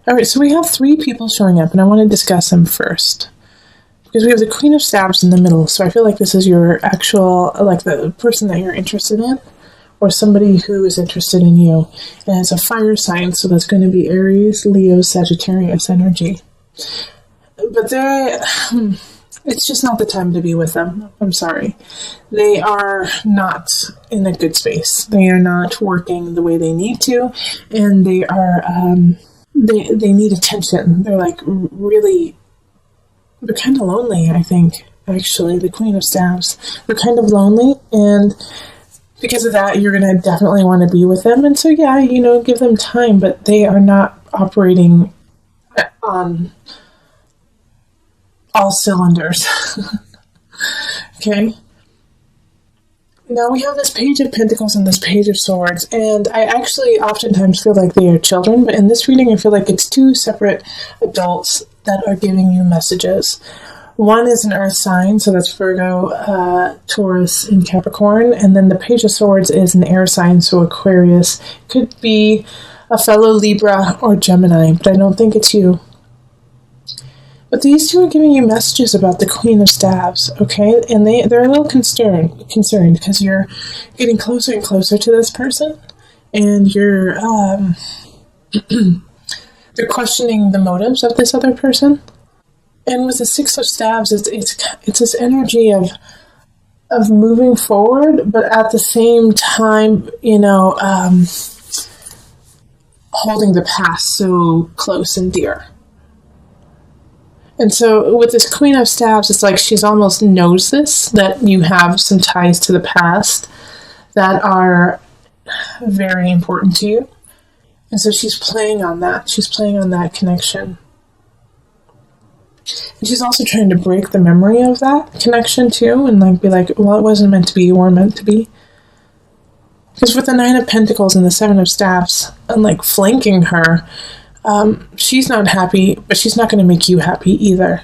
All right, so we have 3 people showing up, and I want to discuss them first. Because we have the Queen of Staves in the middle, so I feel like this is your actual, like the person that you're interested in, or somebody who is interested in you. And it's a fire sign, so that's going to be Aries, Leo, Sagittarius energy. But it's just not the time to be with them. I'm sorry. They are not in a good space. They are not working the way they need to, and they are, they need attention. They're like really, they're kind of lonely, I think, actually, the Queen of Staves. They're kind of lonely, and because of that, you're going to definitely want to be with them. And so, yeah, give them time, but they are not operating on all cylinders. Okay? Now we have this Page of Pentacles and this Page of Swords, and I actually oftentimes feel like they are children, but in this reading I feel like it's 2 separate adults that are giving you messages. One is an earth sign, so that's Virgo, Taurus, and Capricorn, and then the Page of Swords is an air sign, so Aquarius. Could be a fellow Libra or Gemini, but I don't think it's you. But these 2 are giving you messages about the Queen of Staves, okay? And they're a little concerned because you're getting closer and closer to this person, and you're they're questioning the motives of this other person. And with the 6 of Staves, it's this energy of moving forward, but at the same time, holding the past so close and dear. And so with this Queen of Staves, it's like she's almost knows this, that you have some ties to the past that are very important to you. And so she's playing on that. She's playing on that connection. And she's also trying to break the memory of that connection too, and be like, well, it wasn't meant to be, you were meant to be. Because with the 9 of Pentacles and the 7 of Staves, and flanking her, she's not happy, but she's not going to make you happy either.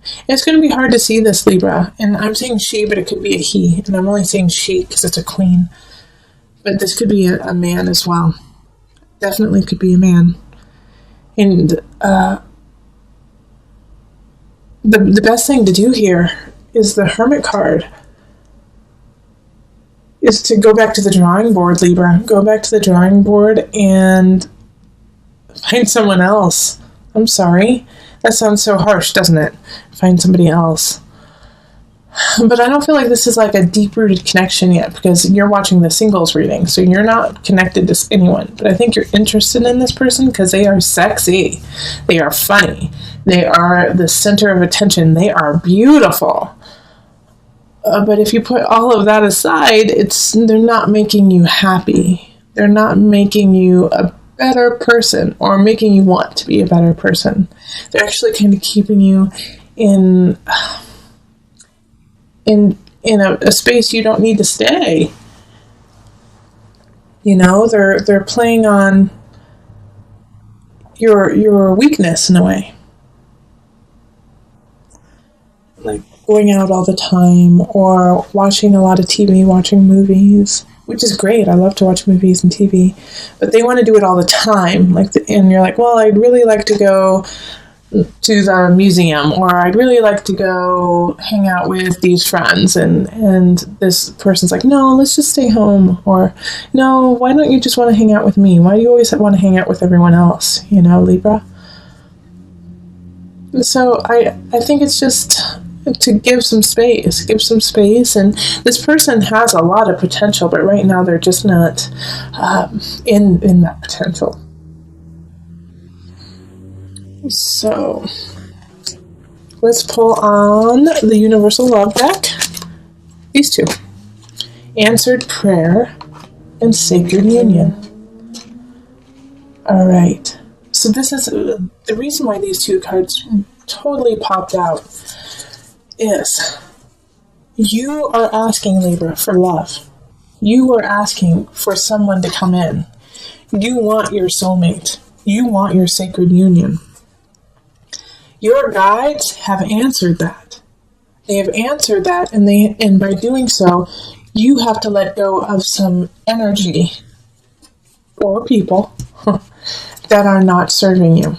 And it's going to be hard to see this, Libra. And I'm saying she, but it could be a he. And I'm only saying she because it's a queen. But this could be a man as well. Definitely could be a man. And the best thing to do here is the Hermit card. Is to go back to the drawing board, Libra. Go back to the drawing board and find someone else. I'm sorry. That sounds so harsh, doesn't it? Find somebody else. But I don't feel like this is a deep-rooted connection yet, because you're watching the singles reading, so you're not connected to anyone. But I think you're interested in this person because they are sexy. They are funny. They are the center of attention. They are beautiful. But if you put all of that aside, they're not making you happy. They're not making you a better person or making you want to be a better person. They're actually kind of keeping you in a space you don't need to stay. They're playing on your weakness in a way. Like going out all the time or watching a lot of TV, watching movies, which is great. I love to watch movies and TV, but they want to do it all the time. And you're like, well, I'd really like to go to the museum, or I'd really like to go hang out with these friends, and this person's like, no, let's just stay home, or no, why don't you just want to hang out with me? Why do you always want to hang out with everyone else, Libra? So I think it's just to give some space, and this person has a lot of potential, but right now they're just not in that potential. So let's pull on the Universal Love deck. These 2. Answered Prayer and Sacred Union. All right. So this is the reason why these 2 cards totally popped out is you are asking, Libra, for love. You are asking for someone to come in. You want your soulmate. You want your sacred union. Your guides have answered that. They have answered that, and by doing so, you have to let go of some energy or people that are not serving you.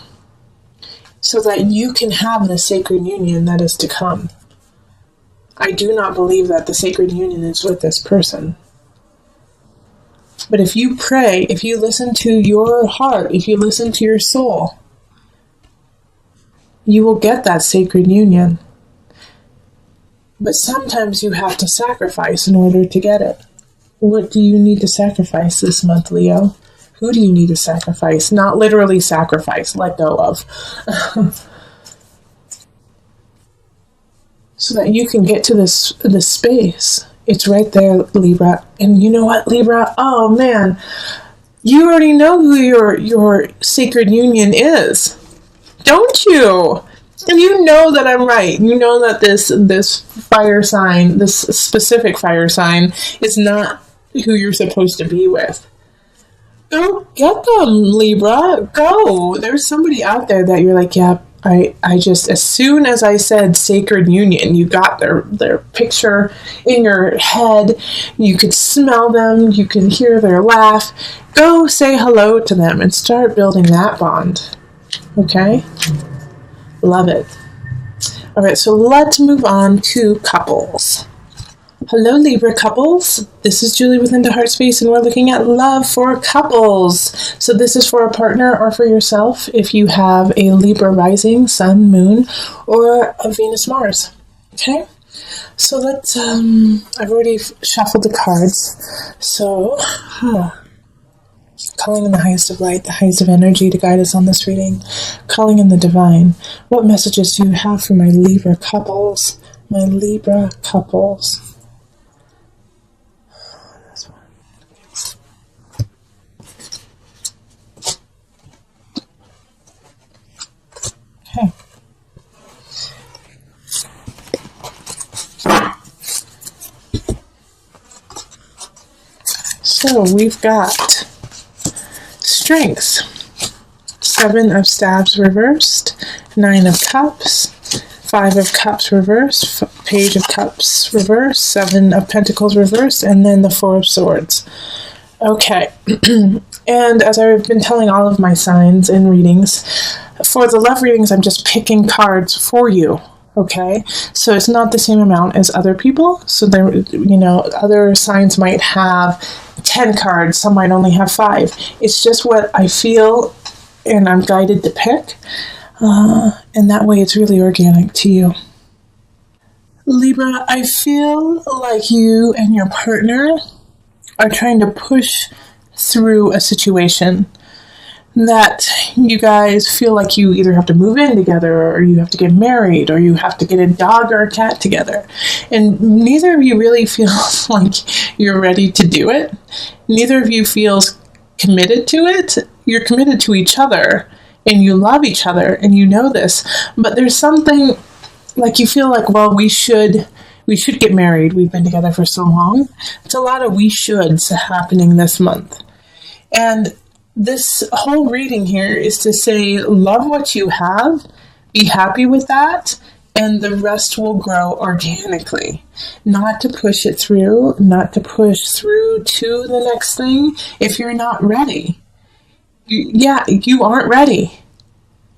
so that you can have the sacred union that is to come. I do not believe that the sacred union is with this person. But if you pray, if you listen to your heart, if you listen to your soul, you will get that sacred union. But sometimes you have to sacrifice in order to get it. What do you need to sacrifice this month, Leo? Who do you need to sacrifice? Not literally sacrifice, let go of. So that you can get to this space. It's right there, Libra. And you know what, Libra? Oh, man. You already know who your sacred union is. Don't you? And you know that I'm right. You know that this fire sign, this specific fire sign, is not who you're supposed to be with. Go get them, Libra. Go. There's somebody out there that you're like, yeah, I just, as soon as I said sacred union, you got their picture in your head. You could smell them. You could hear their laugh. Go say hello to them and start building that bond. Okay? Love it. All right, so let's move on to couples. Hello, Libra couples. This is Julie with Into Heart Space, and we're looking at love for couples. So this is for a partner or for yourself if you have a Libra rising, sun, moon, or a Venus, Mars. Okay? So let's, I've already shuffled the cards. So, calling in the highest of light, the highest of energy to guide us on this reading. Calling in the divine. What messages do you have for my Libra couples? My Libra couples. Okay. So we've got strengths. 7 of staves reversed, 9 of cups, 5 of cups reversed, page of cups reversed, 7 of pentacles reversed, and then the 4 of swords. Okay. And as I've been telling all of my signs in readings, for the love readings, I'm just picking cards for you. Okay, so it's not the same amount as other people. So there, other signs might have 10 cards, some might only have 5. It's just what I feel and I'm guided to pick. And that way it's really organic to you. Libra, I feel like you and your partner are trying to push through a situation that you guys feel like you either have to move in together, or you have to get married, or you have to get a dog or a cat together. And neither of you really feels like you're ready to do it. Neither of you feels committed to it. You're committed to each other, and you love each other, and you know this. But there's something like you feel like, well, we should get married. We've been together for so long. It's a lot of we shoulds happening this month. And this whole reading here is to say, love what you have, be happy with that, and the rest will grow organically. Not to push it through, not to push through to the next thing if you're not ready. You aren't ready.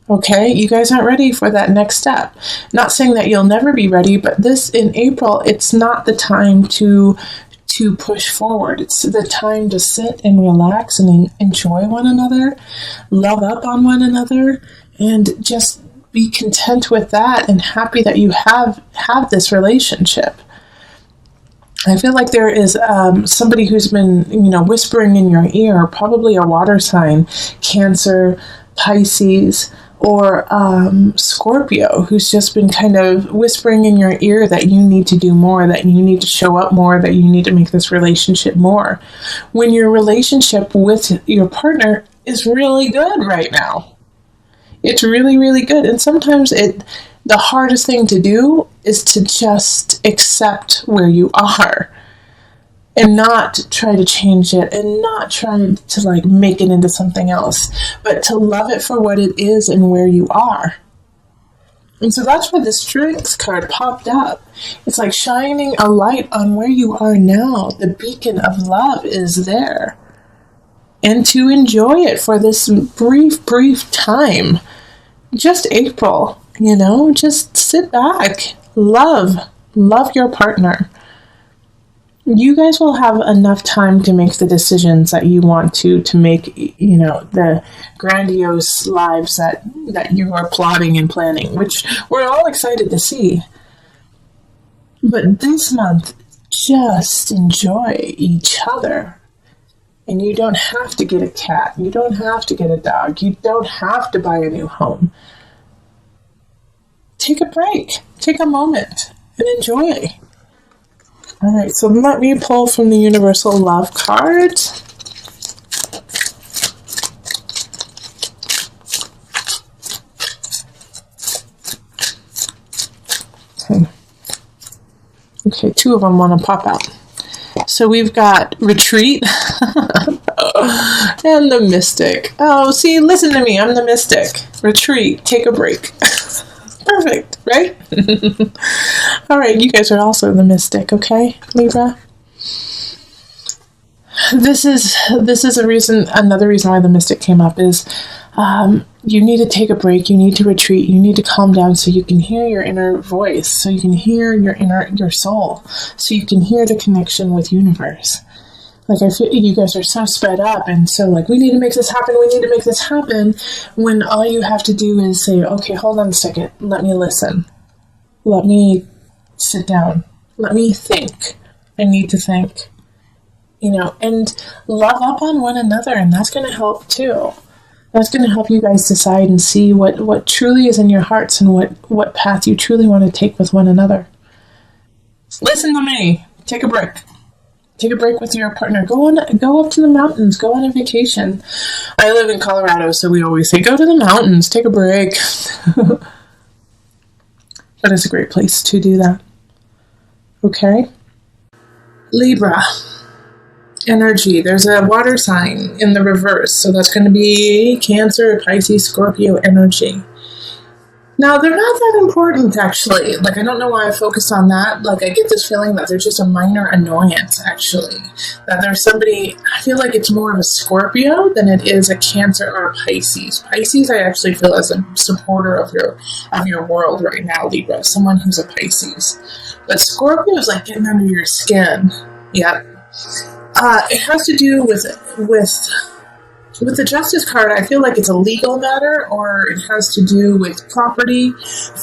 Okay, you guys aren't ready for that next step. Not saying that you'll never be ready, but this in April, it's not the time to push forward. It's the time to sit and relax and enjoy one another, love up on one another, and just be content with that and happy that you have this relationship. I feel like there is somebody who's been, whispering in your ear, probably a water sign, Cancer, Pisces, or Scorpio, who's just been kind of whispering in your ear that you need to do more, that you need to show up more, that you need to make this relationship more. When your relationship with your partner is really good right now. It's really, really good. And sometimes the hardest thing to do is to just accept where you are and not try to change it and not try to make it into something else, but to love it for what it is and where you are. And so that's where the strengths card popped up. It's like shining a light on where you are now. The beacon of love is there. And to enjoy it for this brief time. just April, just sit back, love your partner. You guys will have enough time to make the decisions that you want to make, the grandiose lives that you are plotting and planning, which we're all excited to see. But this month, just enjoy each other. And you don't have to get a cat. You don't have to get a dog. You don't have to buy a new home. Take a break. Take a moment and enjoy. All right, so let me pull from the Universal Love card. Okay, two of them want to pop out. So we've got Retreat and the Mystic. Oh, see, listen to me. I'm the Mystic. Retreat. Take a break. Perfect, right? All right, you guys are also the Mystic, okay, Libra? This is another reason why the Mystic came up is you need to take a break, you need to retreat, you need to calm down so you can hear your inner voice, so you can hear your soul, so you can hear the connection with universe. Like, I feel you guys are so sped up and so we need to make this happen, when all you have to do is say, okay, hold on a second, let me listen. Let me sit down. Let me think. I need to think. And love up on one another, and that's going to help too. That's going to help you guys decide and see what truly is in your hearts and what path you truly want to take with one another. Listen to me. Take a break. Take a break with your partner. Go up to the mountains. Go on a vacation. I live in Colorado, so we always say, go to the mountains. Take a break. But it's a great place to do that. Okay? Libra. Energy. There's a water sign in the reverse, so that's going to be Cancer, Pisces, Scorpio energy. Now, they're not that important, actually. I don't know why I focused on that. I get this feeling that they're just a minor annoyance, actually. That there's somebody, I feel like it's more of a Scorpio than it is a Cancer or a Pisces. Pisces, I actually feel as a supporter of your world right now, Libra. Someone who's a Pisces. But Scorpio is getting under your skin. Yep. It has to do with the Justice card. I feel like it's a legal matter, or it has to do with property,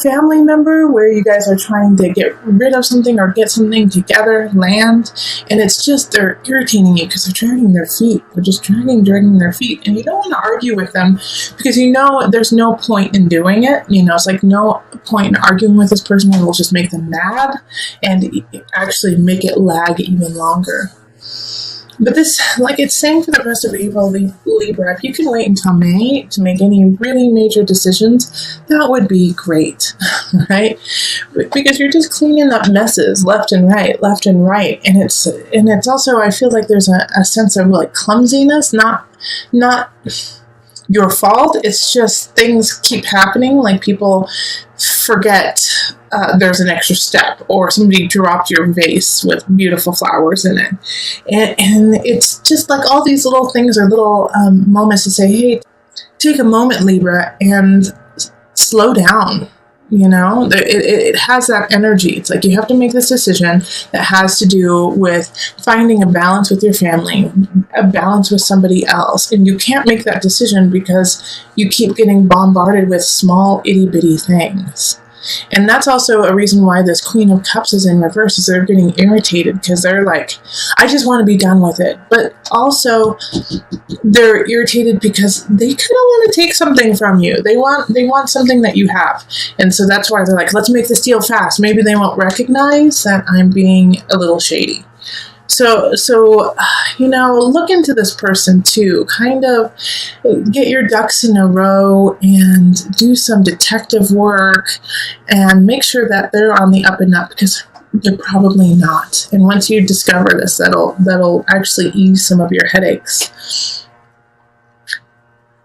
family member, where you guys are trying to get rid of something or get something together, land, and it's just they're irritating you because they're dragging their feet. They're just dragging their feet, and you don't want to argue with them because there's no point in doing it. It's no point in arguing with this person. It will just make them mad and actually make it lag even longer. But this, it's saying for the rest of April, Libra, if you can wait until May to make any really major decisions, that would be great, right? Because you're just cleaning up messes left and right. And it's also, I feel like there's a sense of clumsiness, not your fault. It's just things keep happening. People forget there's an extra step, or somebody dropped your vase with beautiful flowers in it. And it's just all these little things are little moments to say, hey, take a moment, Libra, and slow down. It has that energy. It's you have to make this decision that has to do with finding a balance with your family, a balance with somebody else. And you can't make that decision because you keep getting bombarded with small itty bitty things. And that's also a reason why this Queen of Cups is in reverse, is they're getting irritated because they're I just want to be done with it. But also they're irritated because they kind of want to take something from you. They want something that you have. And so that's why they're let's make this deal fast. Maybe they won't recognize that I'm being a little shady. So look into this person too. Kind of get your ducks in a row and do some detective work and make sure that they're on the up and up, because they're probably not. And once you discover this, that'll actually ease some of your headaches.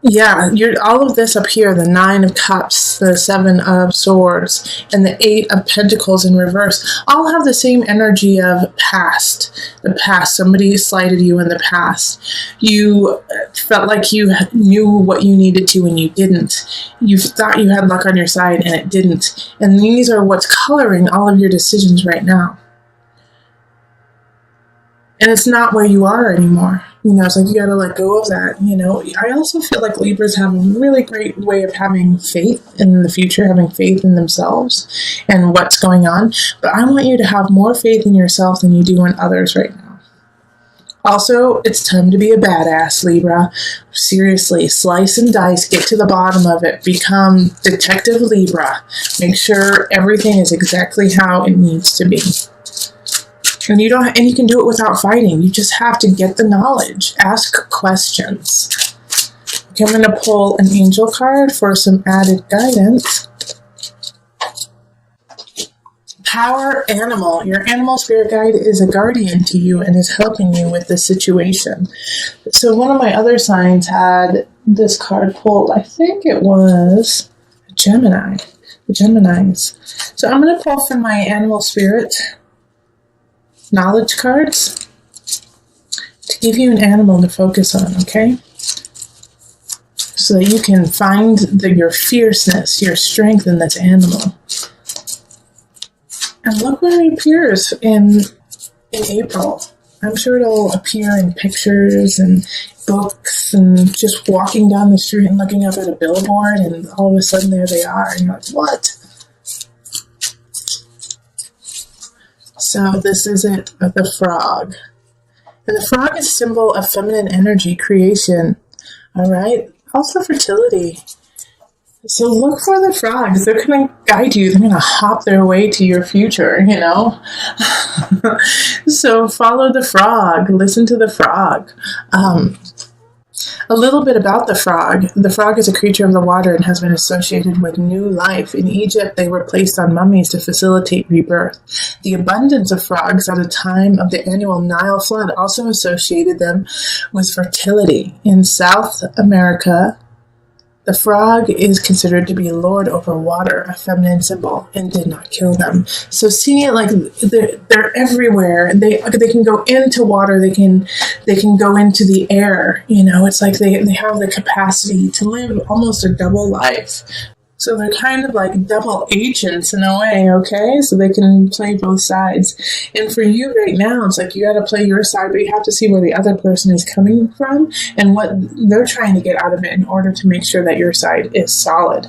Yeah, you're all of this up here, the 9 of Cups, the 7 of Swords, and the 8 of Pentacles in reverse, all have the same energy of past. The past, somebody slighted you in the past. You felt like you knew what you needed to and you didn't. You thought you had luck on your side and it didn't. And these are what's coloring all of your decisions right now. And it's not where you are anymore. It's like you got to let go of that. I also feel like Libras have a really great way of having faith in the future, having faith in themselves and what's going on. But I want you to have more faith in yourself than you do in others right now. Also, it's time to be a badass, Libra. Seriously, slice and dice, get to the bottom of it, become Detective Libra. Make sure everything is exactly how it needs to be. And you can do it without fighting. You just have to get the knowledge. Ask questions. Okay, I'm going to pull an angel card for some added guidance. Power animal. Your animal spirit guide is a guardian to you and is helping you with this situation. So one of my other signs had this card pulled. I think it was Gemini. The Geminis. So I'm going to pull from my animal spirit knowledge cards to give you an animal to focus on, okay? So that you can find your fierceness, your strength in this animal. And look where it appears in April. I'm sure it'll appear in pictures and books and just walking down the street and looking up at a billboard and all of a sudden there they are and you're like, what? So this is it, the frog. And the frog is a symbol of feminine energy, creation. All right? Also fertility. So look for the frogs. They're going to guide you. They're going to hop their way to your future, So follow the frog. Listen to the frog. A little bit about the frog. The frog is a creature of the water and has been associated with new life. In Egypt, they were placed on mummies to facilitate rebirth. The abundance of frogs at the time of the annual Nile flood also associated them with fertility. In South America, the frog is considered to be lord over water, a feminine symbol, and did not kill them. So seeing it like they're everywhere. They can go into water. They can go into the air. It's like they have the capacity to live almost a double life. So they're kind of like double agents in a way, okay? So they can play both sides. And for you right now, it's like you got to play your side, but you have to see where the other person is coming from and what they're trying to get out of it in order to make sure that your side is solid.